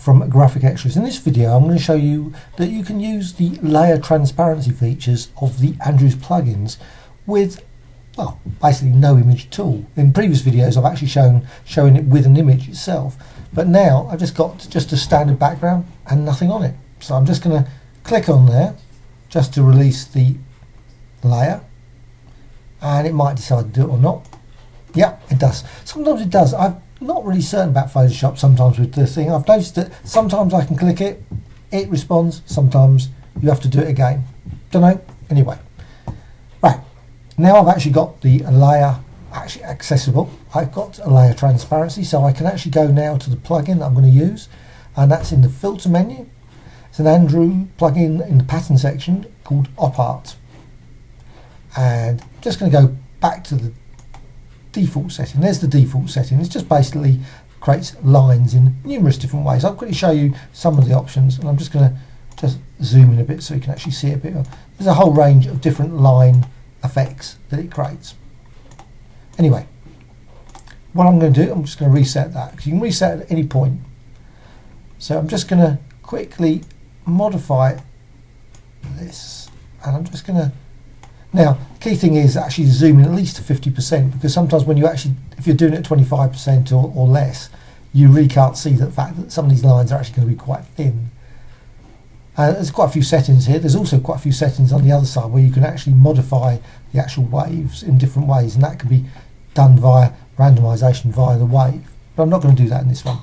from Graphic Extras. In this video I'm going to show you that you can use the layer transparency features of the Andrews plugins with, well, basically no image at all. In previous videos I've actually showing it with an image itself, but now I've just got just a standard background and nothing on it. So I'm just going to click on there just to release the layer, and it might decide to do it or not. Yeah, it does. Sometimes it does. I'm not really certain about Photoshop sometimes with this thing. I've noticed that sometimes I can click it, it responds, sometimes you have to do it again. Don't know. Anyway, right, now I've actually got the layer actually accessible. I've got a layer transparency, so I can actually go now to the plugin that I'm going to use, and that's in the filter menu. It's an Andrew plugin in the pattern section called opart, and I'm just going to go back to the default setting. There's the default setting. It's just basically creates lines in numerous different ways. I'll quickly show you some of the options, and I'm just going to just zoom in a bit so you can actually see a bit. There's a whole range of different line effects that it creates. Anyway, what I'm going to do, I'm just going to reset that, because you can reset at any point. So I'm just going to quickly modify this, and I'm just going to, now the key thing is actually zoom in at least to 50%, because sometimes when you actually, if you're doing it at 25% or less, you really can't see the fact that some of these lines are actually going to be quite thin. There's quite a few settings here. There's also quite a few settings on the other side where you can actually modify the actual waves in different ways, and that can be done via randomization via the wave, but I'm not going to do that in this one.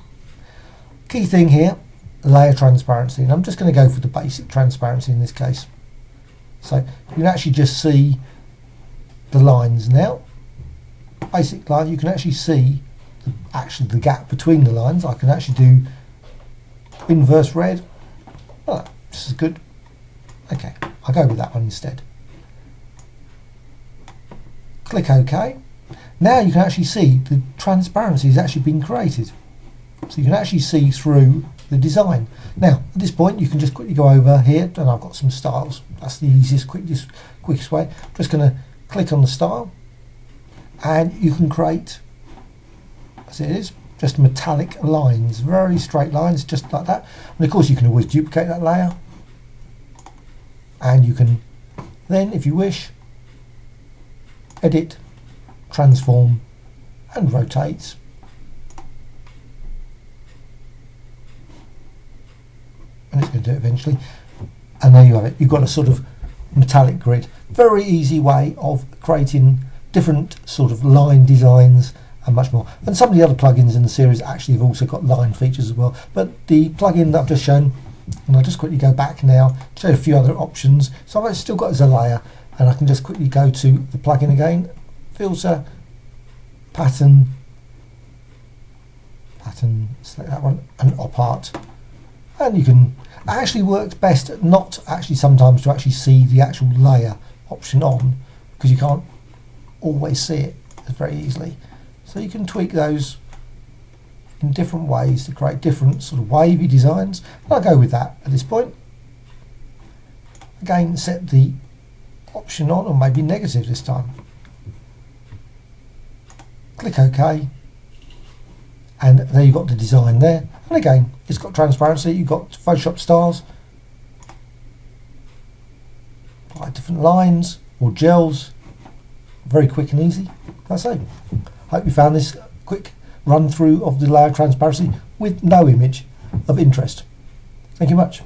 Key thing here, layer transparency, and I'm just going to go for the basic transparency in this case. So you can actually just see the lines now. Basic line, you can actually see the gap between the lines. I can actually do inverse red. Oh, this is good. Okay, I'll go with that one instead. Click OK. Now you can actually see the transparency has actually been created. So you can actually see through the design. Now at this point you can just quickly go over here, and I've got some styles. That's the easiest, quickest way. I'm just going to click on the style, and you can create, as it is, just metallic lines, very straight lines, just like that. And of course you can always duplicate that layer, and you can then, if you wish, edit, transform and rotate. And it's going to do it eventually, and there you have it. You've got a sort of metallic grid. Very easy way of creating different sort of line designs and much more. And some of the other plugins in the series actually have also got line features as well, but the plugin that I've just shown, and I'll just quickly go back now, show a few other options. So I've still got it as a layer, and I can just quickly go to the plugin again, filter, pattern, select that one, and opart. And you can, it actually works best not actually sometimes to actually see the actual layer option on, because you can't always see it very easily. So you can tweak those in different ways to create different sort of wavy designs. And I'll go with that at this point. Again, set the option on, or maybe negative this time. Click OK. And there you've got the design there. And again, it's got transparency, you've got Photoshop styles, like different lines or gels. Very quick and easy. That's it. Hope you found this quick run through of the layer transparency with no image of interest. Thank you much.